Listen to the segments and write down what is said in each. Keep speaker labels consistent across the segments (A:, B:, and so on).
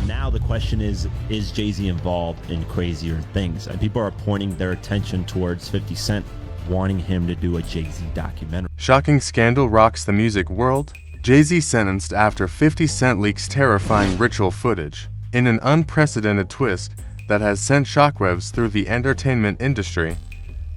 A: Now the question is Jay-Z involved in crazier things? And people are pointing their attention towards 50 Cent, wanting him to do a Jay-Z documentary.
B: Shocking scandal rocks the music world. Jay-Z sentenced after 50 Cent leaks terrifying ritual footage. In an unprecedented twist that has sent shockwaves through the entertainment industry,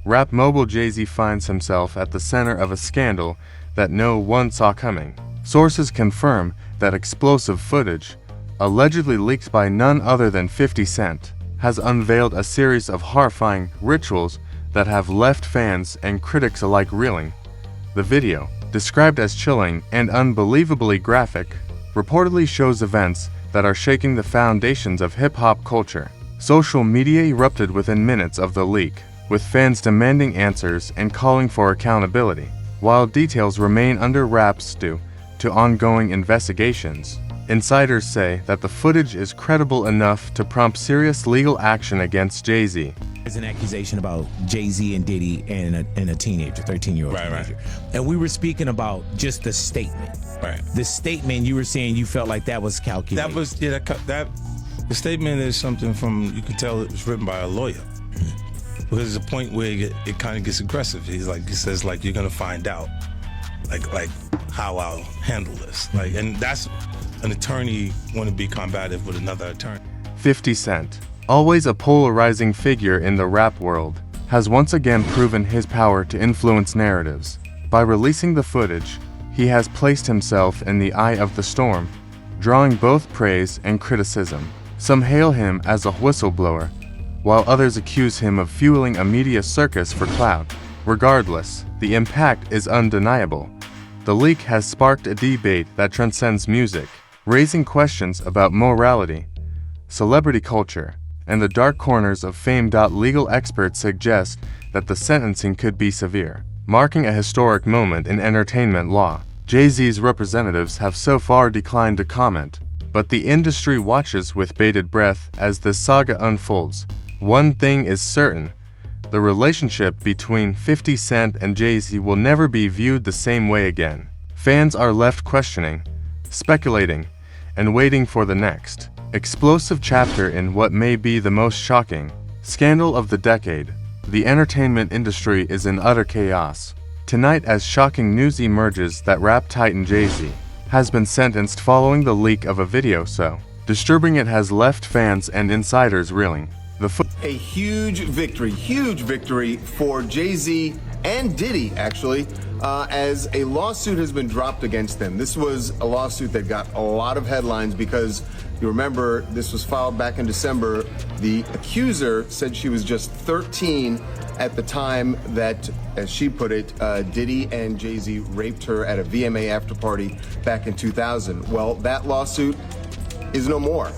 B: rap mogul Jay-Z finds himself at the center of a scandal that no one saw coming. Sources confirm that explosive footage, allegedly leaked by none other than 50 Cent, has unveiled a series of horrifying rituals that have left fans and critics alike reeling. The video, described as chilling and unbelievably graphic, reportedly shows events that are shaking the foundations of hip-hop culture. Social media erupted within minutes of the leak, with fans demanding answers and calling for accountability. While details remain under wraps due to ongoing investigations, insiders say that the footage is credible enough to prompt serious legal action against Jay-Z.
C: There's an accusation about Jay-Z and Diddy and a teenager, 13-year-old teenager. Right. And we were speaking about just the statement.
D: Right.
C: The statement, you were saying you felt like that was calculated.
D: That was, the statement is something from, you can tell it was written by a lawyer. Because there's a point where it kind of gets aggressive. He says, you're gonna find out, like how I'll handle this. And that's an attorney want to be combative with another attorney.
B: 50 Cent, always a polarizing figure in the rap world, has once again proven his power to influence narratives. By releasing the footage, he has placed himself in the eye of the storm, drawing both praise and criticism. Some hail him as a whistleblower, while others accuse him of fueling a media circus for clout. Regardless, the impact is undeniable. The leak has sparked a debate that transcends music, raising questions about morality, celebrity culture, and the dark corners of fame. Legal experts suggest that the sentencing could be severe, marking a historic moment in entertainment law. Jay-Z's representatives have so far declined to comment, but the industry watches with bated breath as this saga unfolds. One thing is certain: the relationship between 50 Cent and Jay-Z will never be viewed the same way again. Fans are left questioning, speculating, and waiting for the next explosive chapter in what may be the most shocking scandal of the decade. The entertainment industry is in utter chaos tonight as shocking news emerges that rap titan Jay-Z has been sentenced following the leak of a video so disturbing it has left fans and insiders reeling.
E: A huge victory for Jay-Z and Diddy, actually, as a lawsuit has been dropped against them. This was a lawsuit that got a lot of headlines because you remember this was filed back in December. The accuser said she was just 13 at the time that, as she put it, Diddy and Jay-Z raped her at a VMA after party back in 2000. Well, that lawsuit is no more.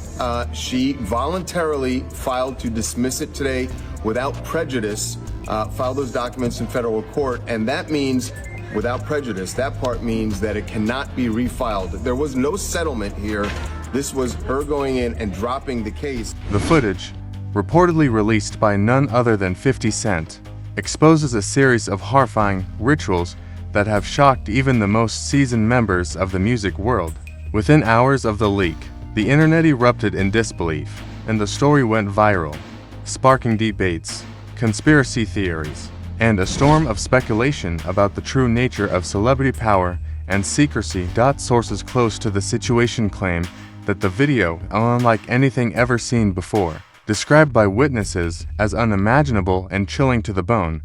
E: She voluntarily filed to dismiss it today without prejudice, filed those documents in federal court, and that means without prejudice. That part means that it cannot be refiled. There was no settlement here. This was her going in and dropping the case.
B: The footage, reportedly released by none other than 50 Cent, exposes a series of horrifying rituals that have shocked even the most seasoned members of the music world. Within hours of the leak, the internet erupted in disbelief, and the story went viral, sparking debates, conspiracy theories, and a storm of speculation about the true nature of celebrity power and secrecy. Sources close to the situation claim that the video, unlike anything ever seen before, described by witnesses as unimaginable and chilling to the bone,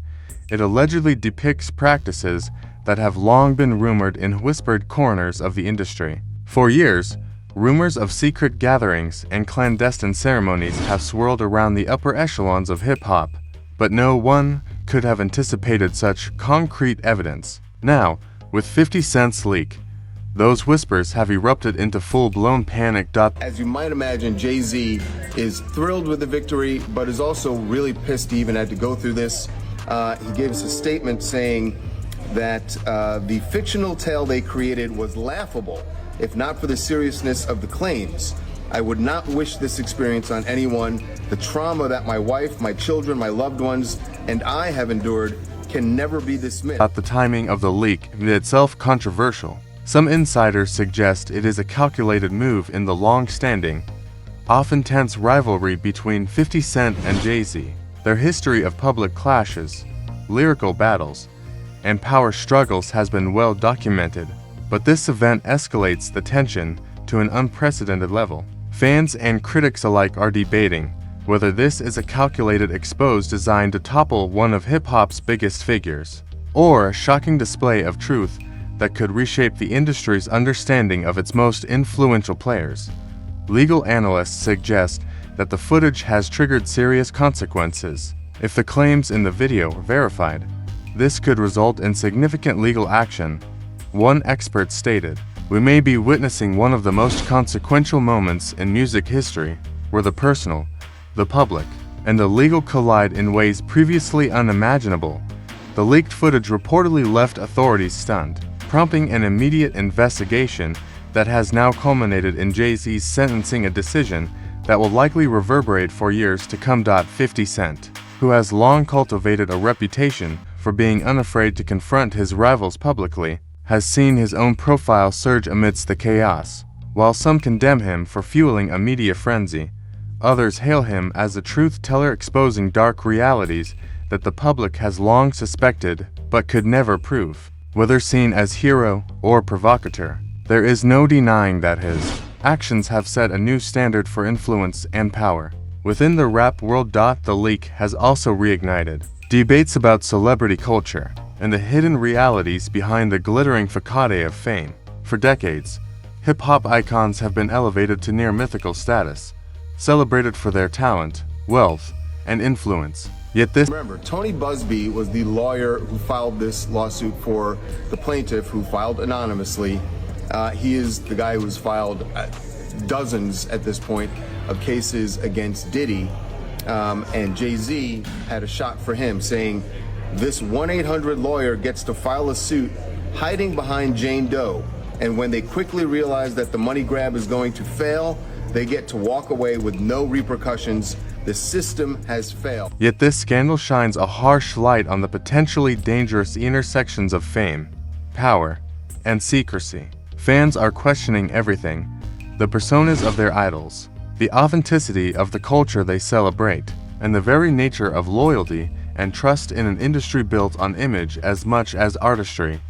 B: it allegedly depicts practices that have long been rumored in whispered corners of the industry. For years, rumors of secret gatherings and clandestine ceremonies have swirled around the upper echelons of hip-hop, but no one could have anticipated such concrete evidence. Now, with 50 Cent's leak, those whispers have erupted into full-blown panic.
E: As you might imagine, Jay-Z is thrilled with the victory, but is also really pissed he even had to go through this. He gave us a statement saying that the fictional tale they created was laughable, if not for the seriousness of the claims. I would not wish this experience on anyone. The trauma that my wife, my children, my loved ones, and I have endured can never be dismissed.
B: The timing of the leak is itself controversial. Some insiders suggest it is a calculated move in the long-standing, often tense rivalry between 50 Cent and Jay-Z. Their history of public clashes, lyrical battles, and power struggles has been well documented, but this event escalates the tension to an unprecedented level. Fans and critics alike are debating whether this is a calculated expose designed to topple one of hip-hop's biggest figures, or a shocking display of truth that could reshape the industry's understanding of its most influential players. Legal analysts suggest that the footage has triggered serious consequences. If the claims in the video are verified, this could result in significant legal action. One expert stated, "We may be witnessing one of the most consequential moments in music history, where the personal, the public, and the legal collide in ways previously unimaginable." The leaked footage reportedly left authorities stunned, prompting an immediate investigation that has now culminated in Jay-Z's sentencing, a decision that will likely reverberate for years to come. 50 Cent, who has long cultivated a reputation for being unafraid to confront his rivals publicly, has seen his own profile surge amidst the chaos. While some condemn him for fueling a media frenzy, others hail him as a truth-teller exposing dark realities that the public has long suspected but could never prove. Whether seen as hero or provocateur, there is no denying that his actions have set a new standard for influence and power within the rap world. The leak has also reignited debates about celebrity culture and the hidden realities behind the glittering facade of fame. For decades, hip-hop icons have been elevated to near mythical status, celebrated for their talent, wealth, and influence. Yet this—
E: Remember, Tony Busby was the lawyer who filed this lawsuit for the plaintiff, who filed anonymously. He is the guy who's filed dozens at this point of cases against Diddy, and Jay-Z had a shot for him, saying this 1-800 lawyer gets to file a suit hiding behind Jane Doe, and when they quickly realize that the money grab is going to fail, they get to walk away with no repercussions. The system has failed.
B: Yet this scandal shines a harsh light on the potentially dangerous intersections of fame, power, and secrecy. Fans are questioning everything: the personas of their idols, the authenticity of the culture they celebrate, and the very nature of loyalty and trust in an industry built on image as much as artistry.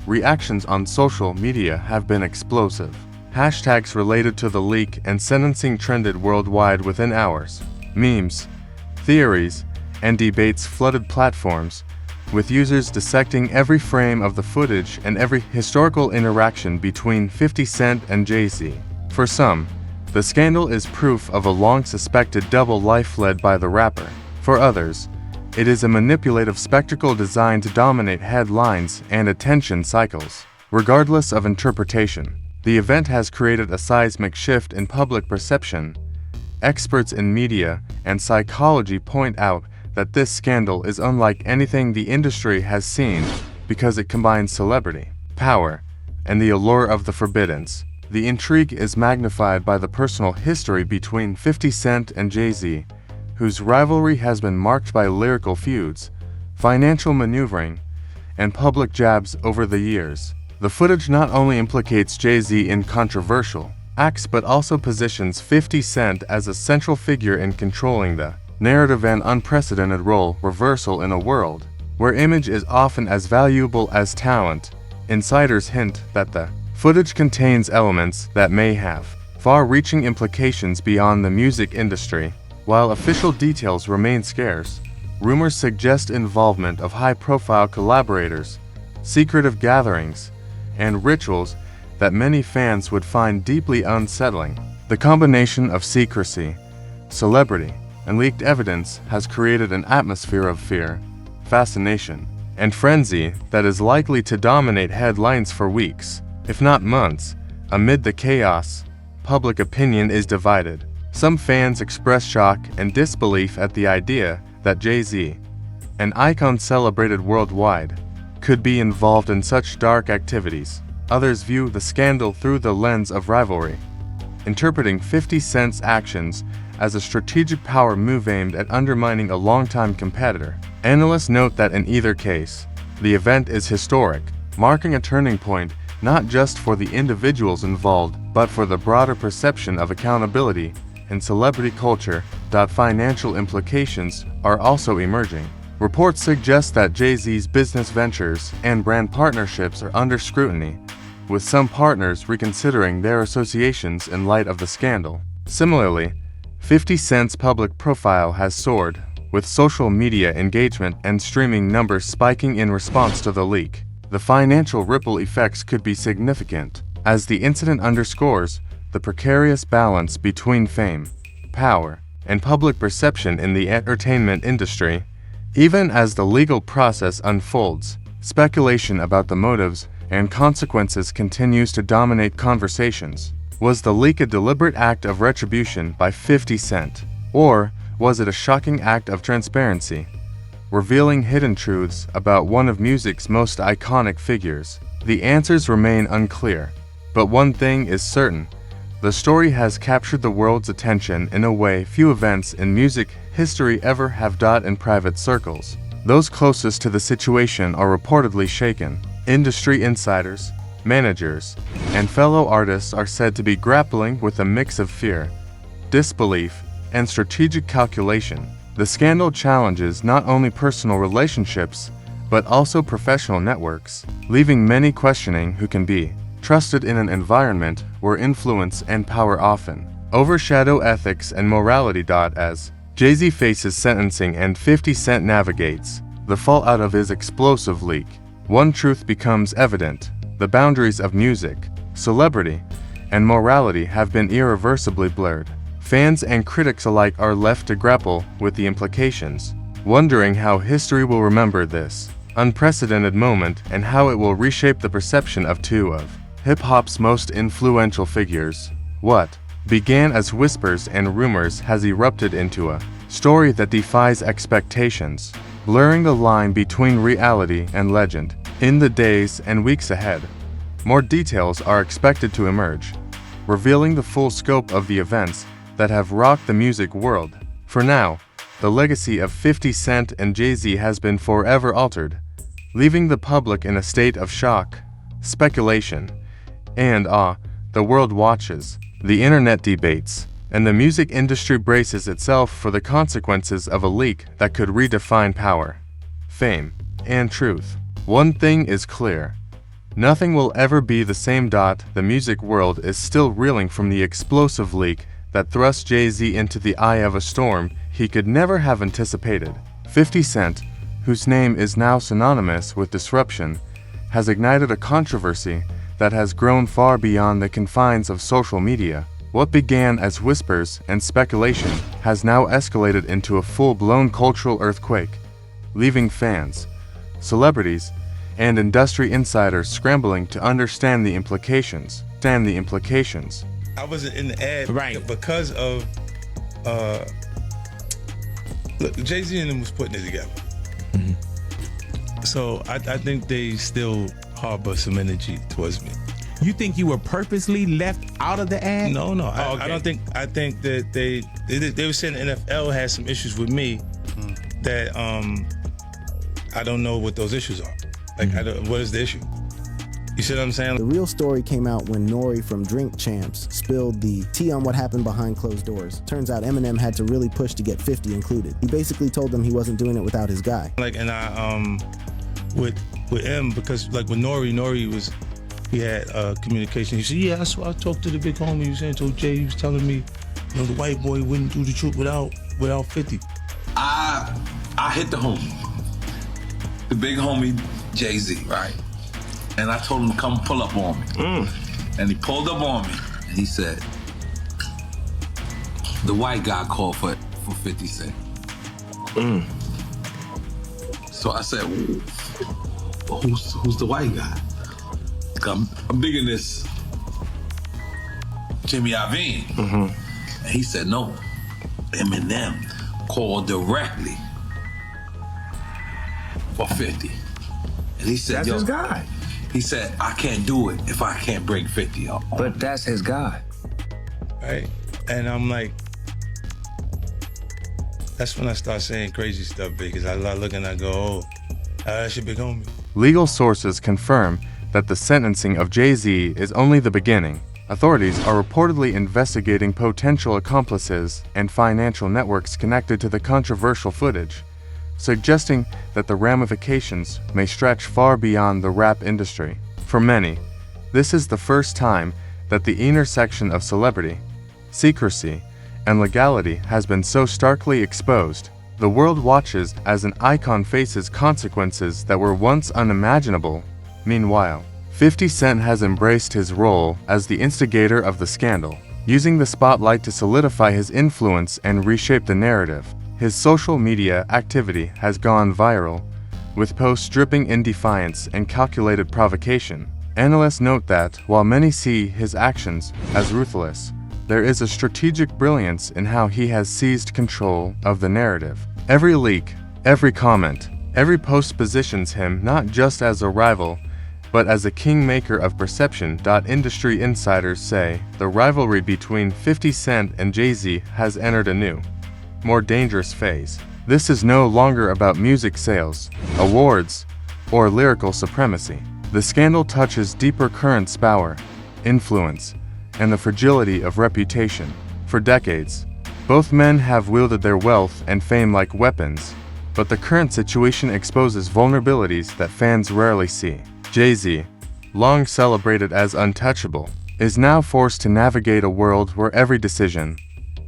B: Reactions on social media have been explosive. Hashtags related to the leak and sentencing trended worldwide within hours. Memes, theories, and debates flooded platforms, with users dissecting every frame of the footage and every historical interaction between 50 Cent and Jay-Z. For some, the scandal is proof of a long-suspected double life led by the rapper. For others, it is a manipulative spectacle designed to dominate headlines and attention cycles. Regardless of interpretation, the event has created a seismic shift in public perception. Experts in media and psychology point out that this scandal is unlike anything the industry has seen because it combines celebrity, power, and the allure of the forbidden. The intrigue is magnified by the personal history between 50 Cent and Jay-Z, whose rivalry has been marked by lyrical feuds, financial maneuvering, and public jabs over the years. The footage not only implicates Jay-Z in controversial acts but also positions 50 Cent as a central figure in controlling the narrative, an unprecedented role reversal in a world where image is often as valuable as talent. Insiders hint that the footage contains elements that may have far-reaching implications beyond the music industry. While official details remain scarce, rumors suggest involvement of high-profile collaborators, secretive gatherings, and rituals that many fans would find deeply unsettling. The combination of secrecy, celebrity, and leaked evidence has created an atmosphere of fear, fascination, and frenzy that is likely to dominate headlines for weeks, if not months. Amid the chaos, public opinion is divided. Some fans express shock and disbelief at the idea that Jay-Z, an icon celebrated worldwide, could be involved in such dark activities. Others view the scandal through the lens of rivalry, interpreting 50 Cent's actions as a strategic power move aimed at undermining a longtime competitor. Analysts note that in either case, the event is historic, marking a turning point not just for the individuals involved, but for the broader perception of accountability in celebrity culture. Financial implications are also emerging. Reports suggest that Jay-Z's business ventures and brand partnerships are under scrutiny, with some partners reconsidering their associations in light of the scandal. Similarly, 50 Cent's public profile has soared, with social media engagement and streaming numbers spiking in response to the leak. The financial ripple effects could be significant, as the incident underscores the precarious balance between fame, power, and public perception in the entertainment industry. Even as the legal process unfolds, speculation about the motives and consequences continues to dominate conversations. Was the leak a deliberate act of retribution by 50 Cent? Or was it a shocking act of transparency, revealing hidden truths about one of music's most iconic figures? The answers remain unclear, but one thing is certain. The story has captured the world's attention in a way few events in music history ever have. In private circles, those closest to the situation are reportedly shaken. Industry insiders, managers, and fellow artists are said to be grappling with a mix of fear, disbelief, and strategic calculation. The scandal challenges not only personal relationships, but also professional networks, leaving many questioning who can be trusted in an environment where influence and power often overshadow ethics and morality. As Jay-Z faces sentencing and 50 Cent navigates the fallout of his explosive leak, one truth becomes evident: the boundaries of music, celebrity, and morality have been irreversibly blurred. Fans and critics alike are left to grapple with the implications, wondering how history will remember this unprecedented moment and how it will reshape the perception of two of hip-hop's most influential figures. What began as whispers and rumors has erupted into a story that defies expectations, blurring the line between reality and legend. In the days and weeks ahead, more details are expected to emerge, revealing the full scope of the events that have rocked the music world. For now, the legacy of 50 Cent and Jay-Z has been forever altered, leaving the public in a state of shock, speculation, and awe. The world watches, the internet debates, and the music industry braces itself for the consequences of a leak that could redefine power, fame, and truth. One thing is clear: nothing will ever be the same. The music world is still reeling from the explosive leak that thrust Jay-Z into the eye of a storm he could never have anticipated. 50 Cent, whose name is now synonymous with disruption, has ignited a controversy that has grown far beyond the confines of social media. What began as whispers and speculation has now escalated into a full-blown cultural earthquake, leaving fans, celebrities, and industry insiders scrambling to understand the implications.
D: I wasn't in the ad
C: Right.
D: because of look, Jay-Z and them was putting it together. So I think they still harbor some energy towards me.
C: You think you were purposely left out of the ad?
D: No,
C: Oh, okay.
D: I don't think. I think that they were saying the NFL had some issues with me that I don't know what those issues are. Like, what is the issue? You see what I'm saying?
F: The real story came out when Nori from Drink Champs spilled the tea on what happened behind closed doors. Turns out Eminem had to really push to get 50 included. He basically told them he wasn't doing it without his guy.
D: Like, and I with M, because like with Nori was, he had communication. He said, yeah, I talked to the big homie. He was saying, told Jay, he was telling me, you know, the white boy wouldn't do the truth without 50.
G: I hit the homie, the big homie Jay-Z, right? And I told him to come pull up on me. And he pulled up on me and he said, the white guy called for 50 Cent. So I said, well, who's the white guy? I'm digging this Jimmy Iovine. And he said, no, Eminem called directly for 50. And he said,
H: That's his guy.
G: He said, I can't do it if I can't bring 50 up.
H: But that's his guy.
D: Right? And I'm like, that's when I start saying crazy stuff, because I look and I go, oh, that's your big homie.
B: Legal sources confirm that the sentencing of Jay-Z is only the beginning. Authorities are reportedly investigating potential accomplices and financial networks connected to the controversial footage, suggesting that the ramifications may stretch far beyond the rap industry. For many, this is the first time that the intersection of celebrity, secrecy, and legality has been so starkly exposed. The world watches as an icon faces consequences that were once unimaginable. Meanwhile, 50 Cent has embraced his role as the instigator of the scandal, using the spotlight to solidify his influence and reshape the narrative. His social media activity has gone viral, with posts dripping in defiance and calculated provocation. Analysts note that, while many see his actions as ruthless, there is a strategic brilliance in how he has seized control of the narrative. Every leak, every comment, every post positions him not just as a rival, but as a kingmaker of perception. Industry insiders say the rivalry between 50 Cent and Jay-Z has entered a new, more dangerous phase. This is no longer about music sales, awards, or lyrical supremacy. The scandal touches deeper currents: power, influence, and the fragility of reputation. For decades, both men have wielded their wealth and fame like weapons, but the current situation exposes vulnerabilities that fans rarely see. Jay-Z, long celebrated as untouchable, is now forced to navigate a world where every decision,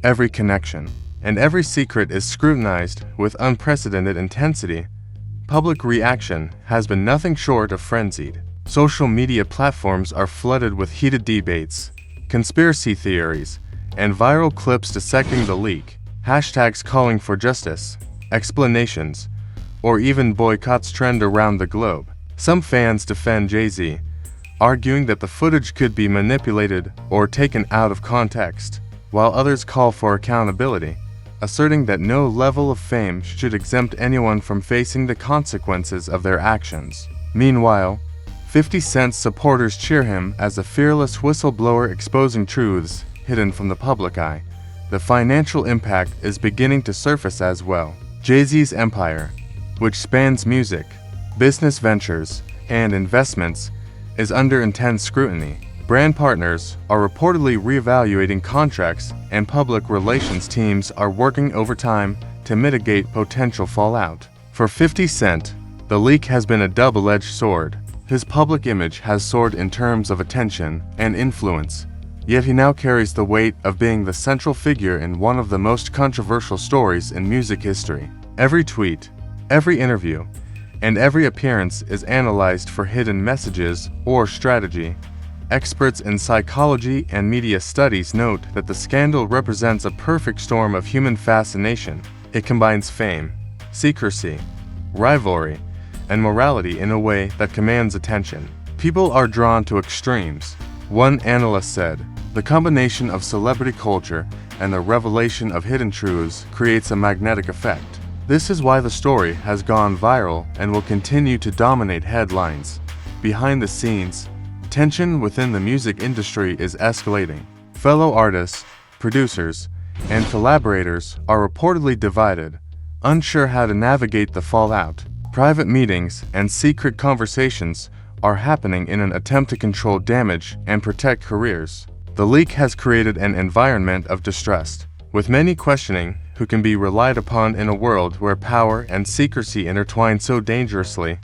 B: every connection, and every secret is scrutinized with unprecedented intensity. Public reaction has been nothing short of frenzied. Social media platforms are flooded with heated debates, conspiracy theories, and viral clips dissecting the leak. Hashtags calling for justice, explanations, or even boycotts trend around the globe. Some fans defend Jay-Z, arguing that the footage could be manipulated or taken out of context, while others call for accountability, asserting that no level of fame should exempt anyone from facing the consequences of their actions. Meanwhile, 50 Cent's supporters cheer him as a fearless whistleblower exposing truths hidden from the public eye. The financial impact is beginning to surface as well. Jay-Z's empire, which spans music, business ventures, and investments, is under intense scrutiny. Brand partners are reportedly reevaluating contracts, and public relations teams are working overtime to mitigate potential fallout. For 50 Cent, the leak has been a double-edged sword. His public image has soared in terms of attention and influence, yet he now carries the weight of being the central figure in one of the most controversial stories in music history. Every tweet, every interview, and every appearance is analyzed for hidden messages or strategy. Experts in psychology and media studies note that the scandal represents a perfect storm of human fascination. It combines fame, secrecy, rivalry, and morality in a way that commands attention. People are drawn to extremes. One analyst said, "The combination of celebrity culture and the revelation of hidden truths creates a magnetic effect." This is why the story has gone viral and will continue to dominate headlines. Behind the scenes, tension within the music industry is escalating. Fellow artists, producers, and collaborators are reportedly divided, unsure how to navigate the fallout. Private meetings and secret conversations are happening in an attempt to control damage and protect careers. The leak has created an environment of distrust, with many questioning who can be relied upon in a world where power and secrecy intertwine so dangerously.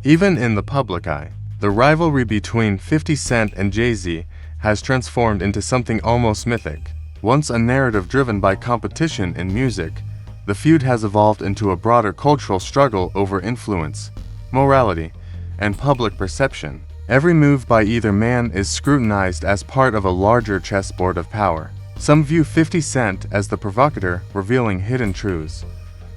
B: Even in the public eye, the rivalry between 50 Cent and Jay-Z has transformed into something almost mythic. Once a narrative driven by competition in music, the feud has evolved into a broader cultural struggle over influence, morality, and public perception. Every move by either man is scrutinized as part of a larger chessboard of power. Some view 50 Cent as the provocateur revealing hidden truths,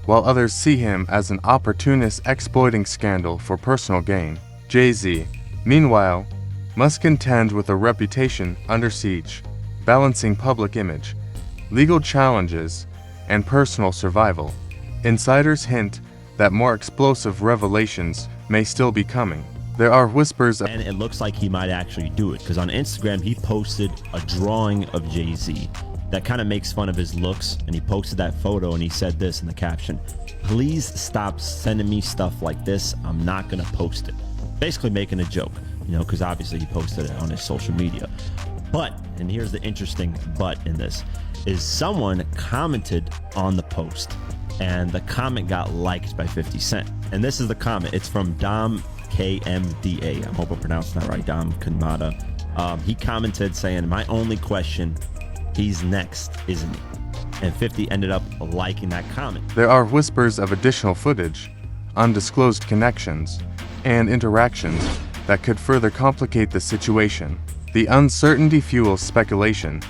B: while others see him as an opportunist exploiting scandal for personal gain. Jay-Z, meanwhile, must contend with a reputation under siege, balancing public image, legal challenges, and personal survival. Insiders hint that more explosive revelations may still be coming. There are whispers
A: And it looks like he might actually do it, because on Instagram he posted a drawing of Jay-Z that kind of makes fun of his looks, and he posted that photo and he said this in the caption: "Please stop sending me stuff like this, I'm not gonna post it." Basically making a joke, because obviously he posted it on his social media. But, and here's the interesting but in this, is someone commented on the post, and the comment got liked by 50 Cent. And this is the comment. It's from Dom KMDA. I hope I'm pronouncing that right, Dom Kanmada. He commented saying, "My only question, he's next, isn't he?" And 50 ended up liking that comment.
B: There are whispers of additional footage, undisclosed connections, and interactions that could further complicate the situation. The uncertainty fuels speculation,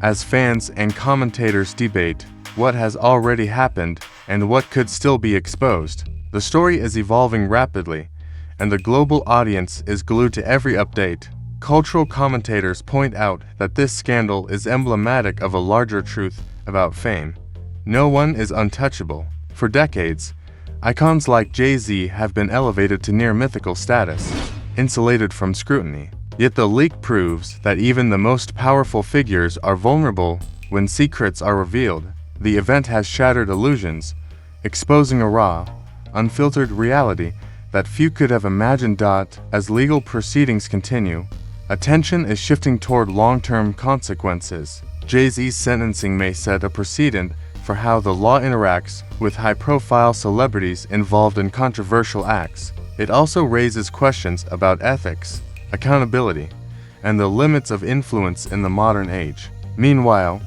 B: as fans and commentators debate what has already happened and what could still be exposed. The story is evolving rapidly, and the global audience is glued to every update. Cultural commentators point out that this scandal is emblematic of a larger truth about fame. No one is untouchable. For decades, icons like Jay-Z have been elevated to near mythical status, insulated from scrutiny. Yet the leak proves that even the most powerful figures are vulnerable when secrets are revealed. The event has shattered illusions, exposing a raw, unfiltered reality that few could have imagined. As legal proceedings continue, attention is shifting toward long-term consequences. Jay-Z's sentencing may set a precedent for how the law interacts with high-profile celebrities involved in controversial acts. It also raises questions about ethics, accountability, and the limits of influence in the modern age. Meanwhile,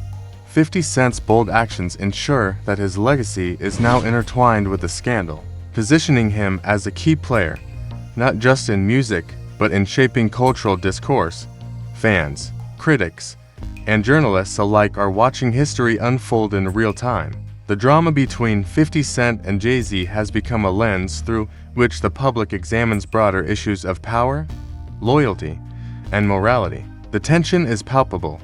B: 50 Cent's bold actions ensure that his legacy is now intertwined with the scandal, positioning him as a key player, not just in music, but in shaping cultural discourse. Fans, critics, and journalists alike are watching history unfold in real time. The drama between 50 Cent and Jay-Z has become a lens through which the public examines broader issues of power, loyalty, and morality. The tension is palpable,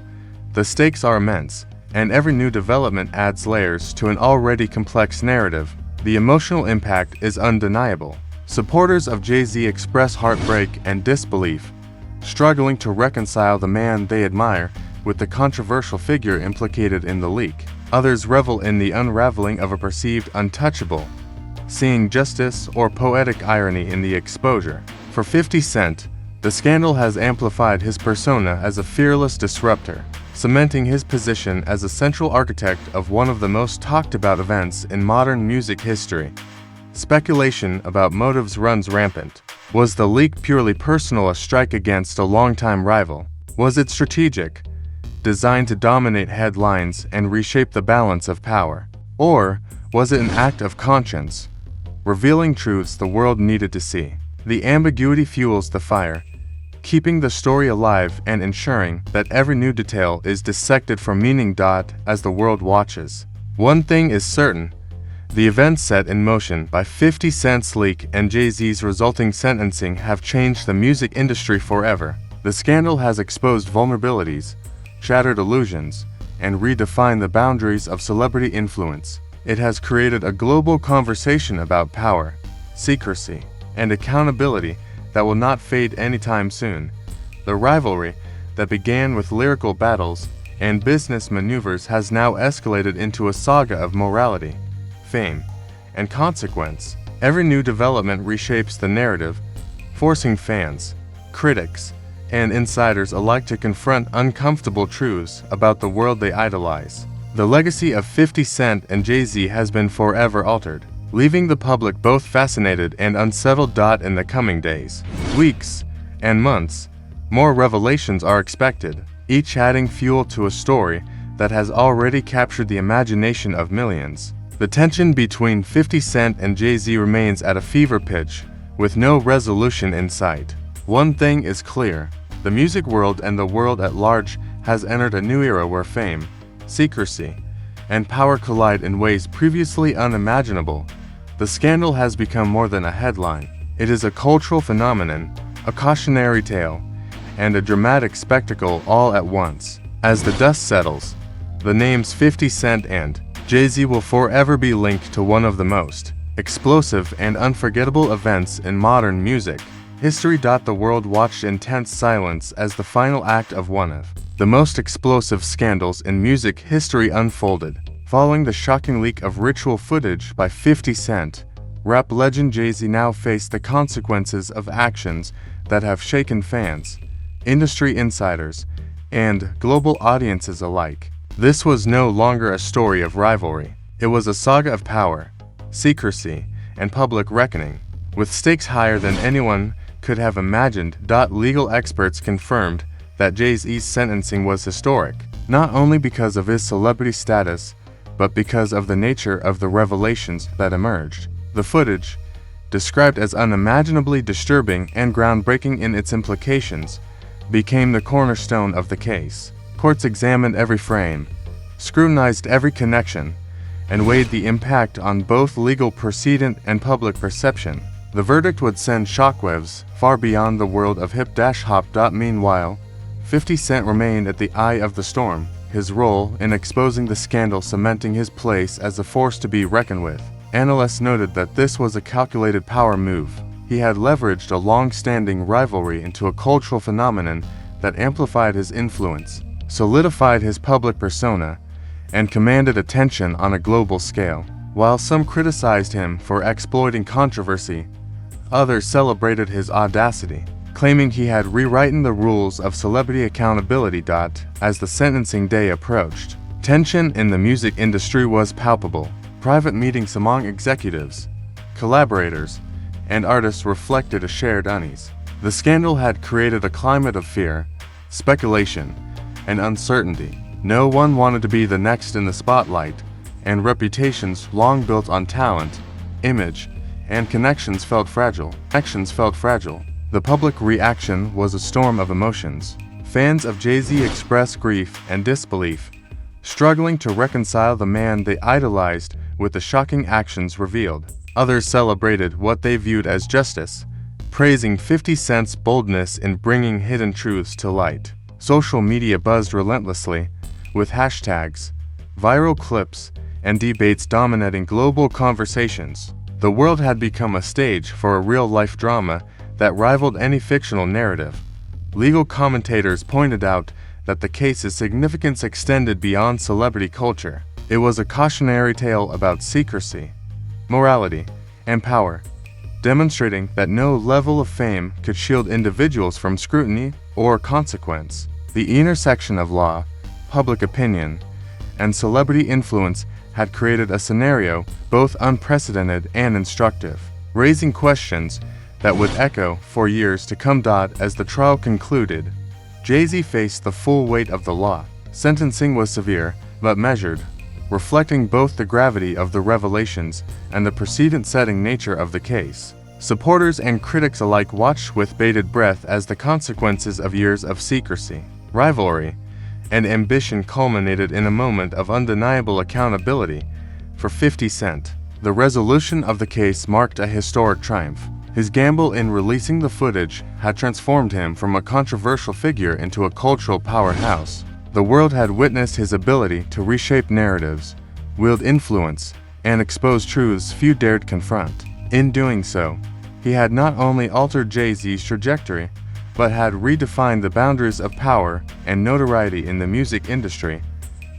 B: the stakes are immense, and every new development adds layers to an already complex narrative. The emotional impact is undeniable. Supporters of Jay-Z express heartbreak and disbelief, struggling to reconcile the man they admire with the controversial figure implicated in the leak. Others revel in the unraveling of a perceived untouchable, seeing justice or poetic irony in the exposure. For 50 Cent, the scandal has amplified his persona as a fearless disruptor, cementing his position as a central architect of one of the most talked about events in modern music history. Speculation about motives runs rampant. Was the leak purely personal, a strike against a longtime rival? Was it strategic, designed to dominate headlines and reshape the balance of power? Or was it an act of conscience, revealing truths the world needed to see? The ambiguity fuels the fire, keeping the story alive and ensuring that every new detail is dissected for meaning. As the world watches, one thing is certain: the events set in motion by 50 Cent's leak and Jay-Z's resulting sentencing have changed the music industry forever. The scandal has exposed vulnerabilities, shattered illusions, and redefined the boundaries of celebrity influence. It has created a global conversation about power, secrecy, and accountability that will not fade anytime soon. The rivalry that began with lyrical battles and business maneuvers has now escalated into a saga of morality, fame, and consequence. Every new development reshapes the narrative, forcing fans, critics, and insiders alike to confront uncomfortable truths about the world they idolize. The legacy of 50 Cent and Jay-Z has been forever altered, leaving the public both fascinated and unsettled. In the coming days, weeks, and months, more revelations are expected, each adding fuel to a story that has already captured the imagination of millions. The tension between 50 Cent and Jay-Z remains at a fever pitch, with no resolution in sight. One thing is clear: the music world and the world at large has entered a new era where fame, secrecy, and power collide in ways previously unimaginable. The scandal has become more than a headline. It is a cultural phenomenon, a cautionary tale, and a dramatic spectacle all at once. As the dust settles, the names 50 Cent and Jay-Z will forever be linked to one of the most explosive and unforgettable events in modern music history. The world watched in tense silence as the final act of one of the most explosive scandals in music history unfolded. Following the shocking leak of ritual footage by 50 Cent, rap legend Jay-Z now faced the consequences of actions that have shaken fans, industry insiders, and global audiences alike. This was no longer a story of rivalry. It was a saga of power, secrecy, and public reckoning, with stakes higher than anyone could have imagined. Legal experts confirmed that Jay-Z's sentencing was historic, not only because of his celebrity status, but because of the nature of the revelations that emerged. The footage, described as unimaginably disturbing and groundbreaking in its implications, became the cornerstone of the case. Courts examined every frame, scrutinized every connection, and weighed the impact on both legal precedent and public perception. The verdict would send shockwaves far beyond the world of hip-hop. Meanwhile, 50 Cent remained at the eye of the storm, his role in exposing the scandal cementing his place as a force to be reckoned with. Analysts noted that this was a calculated power move. He had leveraged a long-standing rivalry into a cultural phenomenon that amplified his influence, solidified his public persona, and commanded attention on a global scale. While some criticized him for exploiting controversy, others celebrated his audacity, claiming he had rewritten the rules of celebrity accountability. As the sentencing day approached, tension in the music industry was palpable. Private meetings among executives, collaborators, and artists reflected a shared unease. The scandal had created a climate of fear, speculation, and uncertainty. No one wanted to be the next in the spotlight, and reputations long built on talent, image, and connections felt fragile. The public reaction was a storm of emotions. Fans of Jay-Z expressed grief and disbelief, struggling to reconcile the man they idolized with the shocking actions revealed. Others celebrated what they viewed as justice, praising 50 Cent's boldness in bringing hidden truths to light. Social media buzzed relentlessly, with hashtags, viral clips, and debates dominating global conversations. The world had become a stage for a real-life drama that rivaled any fictional narrative. Legal commentators pointed out that the case's significance extended beyond celebrity culture. It was a cautionary tale about secrecy, morality, and power, demonstrating that no level of fame could shield individuals from scrutiny or consequence. The intersection of law, public opinion, and celebrity influence had created a scenario both unprecedented and instructive, raising questions that would echo for years to come. As the trial concluded, Jay-Z faced the full weight of the law. Sentencing was severe, but measured, reflecting both the gravity of the revelations and the precedent-setting nature of the case. Supporters and critics alike watched with bated breath as the consequences of years of secrecy, rivalry, and ambition culminated in a moment of undeniable accountability for 50 Cent. The resolution of the case marked a historic triumph. His gamble in releasing the footage had transformed him from a controversial figure into a cultural powerhouse. The world had witnessed his ability to reshape narratives, wield influence, and expose truths few dared confront. In doing so, he had not only altered Jay-Z's trajectory, but had redefined the boundaries of power and notoriety in the music industry.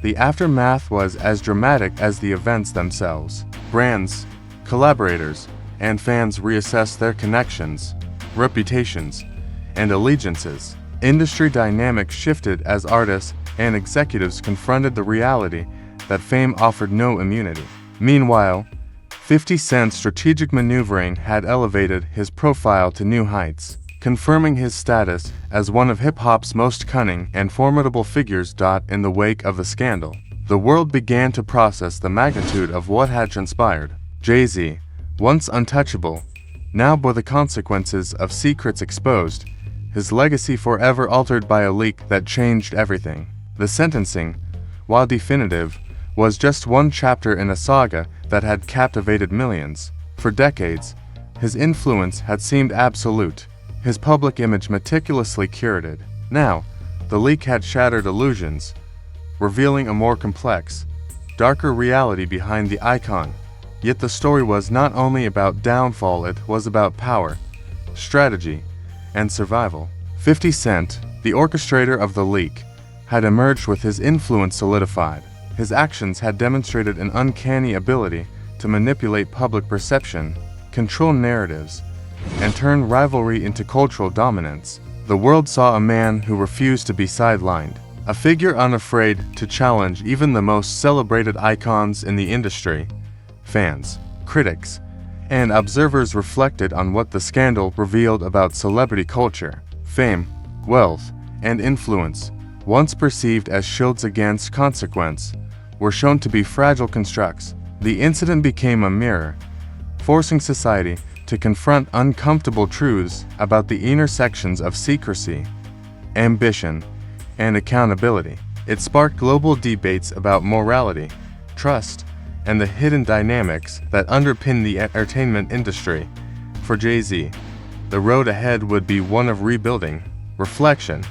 B: The aftermath was as dramatic as the events themselves. Brands, collaborators, and fans reassessed their connections, reputations, and allegiances. Industry dynamics shifted as artists and executives confronted the reality that fame offered no immunity. Meanwhile, 50 Cent's strategic maneuvering had elevated his profile to new heights, confirming his status as one of hip-hop's most cunning and formidable figures. In the wake of the scandal, the world began to process the magnitude of what had transpired. Jay-Z, once untouchable, now bore the consequences of secrets exposed, his legacy forever altered by a leak that changed everything. The sentencing, while definitive, was just one chapter in a saga that had captivated millions. For decades, his influence had seemed absolute, his public image meticulously curated. Now, the leak had shattered illusions, revealing a more complex, darker reality behind the icon. Yet the story was not only about downfall, it was about power, strategy, and survival. 50 Cent, the orchestrator of the leak, had emerged with his influence solidified. His actions had demonstrated an uncanny ability to manipulate public perception, control narratives, and turn rivalry into cultural dominance. The world saw a man who refused to be sidelined, a figure unafraid to challenge even the most celebrated icons in the industry. Fans, critics, and observers reflected on what the scandal revealed about celebrity culture, fame, wealth, and influence, once perceived as shields against consequence, were shown to be fragile constructs. The incident became a mirror, forcing society to confront uncomfortable truths about the intersections of secrecy, ambition, and accountability. It sparked global debates about morality, trust, and the hidden dynamics that underpin the entertainment industry. For Jay-Z, the road ahead would be one of rebuilding, reflection,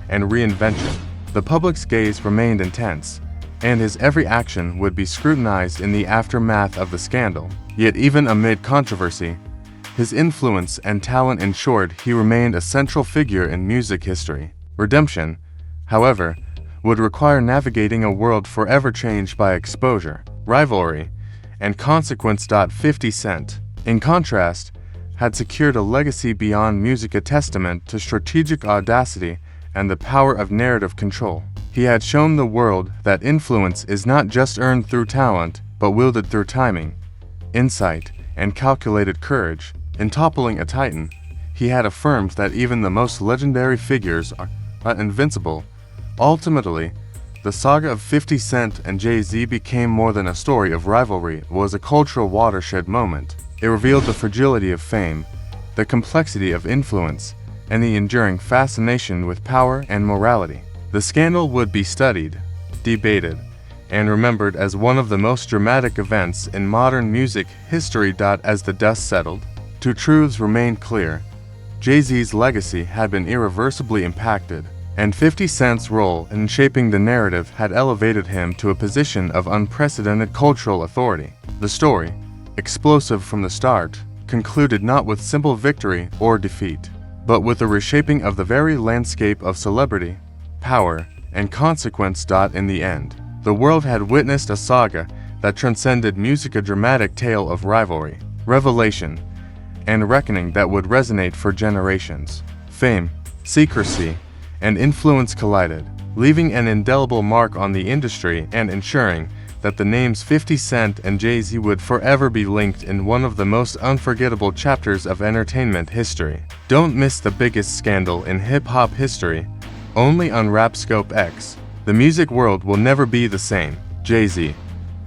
B: and reinvention. The public's gaze remained intense, and his every action would be scrutinized in the aftermath of the scandal. Yet even amid controversy, his influence and talent ensured he remained a central figure in music history. Redemption, however, would require navigating a world forever changed by exposure, rivalry, and consequence. 50 Cent, in contrast, had secured a legacy beyond music, a testament to strategic audacity and the power of narrative control. He had shown the world that influence is not just earned through talent, but wielded through timing, insight, and calculated courage. In toppling a titan, he had affirmed that even the most legendary figures are not invincible. Ultimately, the saga of 50 Cent and Jay-Z became more than a story of rivalry. It was a cultural watershed moment. It revealed the fragility of fame, the complexity of influence, and the enduring fascination with power and morality. The scandal would be studied, debated, and remembered as one of the most dramatic events in modern music history. As the dust settled, two truths remained clear. Jay-Z's legacy had been irreversibly impacted, and 50 Cent's role in shaping the narrative had elevated him to a position of unprecedented cultural authority. The story, explosive from the start, concluded not with simple victory or defeat, but with a reshaping of the very landscape of celebrity, power, and consequence. In the end, the world had witnessed a saga that transcended music, a dramatic tale of rivalry, revelation, and reckoning that would resonate for generations. Fame, secrecy, and influence collided, leaving an indelible mark on the industry and ensuring that the names 50 Cent and Jay-Z would forever be linked in one of the most unforgettable chapters of entertainment history. Don't miss the biggest scandal in hip-hop history, only on Rapscope X. The music world will never be the same. Jay-Z,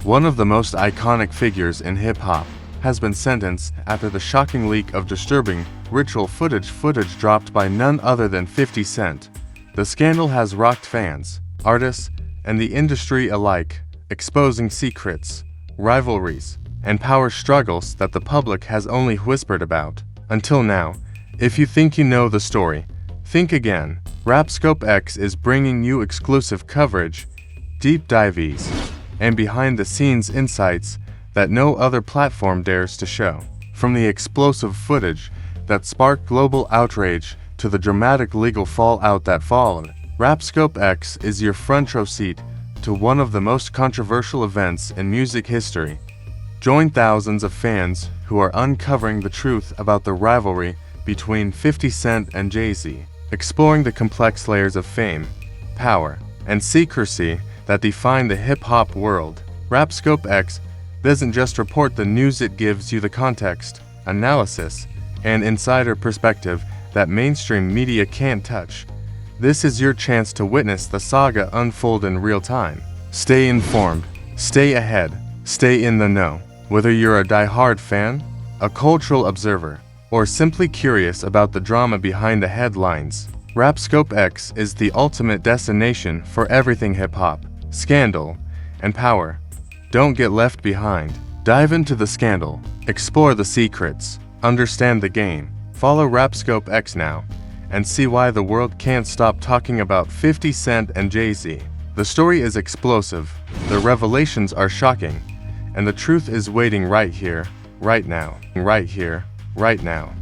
B: one of the most iconic figures in hip-hop, has been sentenced after the shocking leak of disturbing ritual footage dropped by none other than 50 Cent. The scandal has rocked fans, artists, and the industry alike, exposing secrets, rivalries, and power struggles that the public has only whispered about. Until now, if you think you know the story, think again. Rapscope X is bringing you exclusive coverage, deep dives, and behind-the-scenes insights that no other platform dares to show. From the explosive footage that sparked global outrage to the dramatic legal fallout that followed, Rapscope X is your front row seat to one of the most controversial events in music history. Join thousands of fans who are uncovering the truth about the rivalry between 50 Cent and Jay-Z, exploring the complex layers of fame, power, and secrecy that define the hip-hop world. Rapscope X doesn't just report the news, it gives you the context, analysis, and insider perspective that mainstream media can't touch. This is your chance to witness the saga unfold in real time. Stay informed, stay ahead, stay in the know. Whether you're a die-hard fan, a cultural observer, or simply curious about the drama behind the headlines, Rapscope X is the ultimate destination for everything hip-hop, scandal, and power. Don't get left behind. Dive into the scandal, explore the secrets, understand the game. Follow Rapscope X now, and see why the world can't stop talking about 50 Cent and Jay-Z. The story is explosive, the revelations are shocking, and the truth is waiting right here, right now, right here, right now.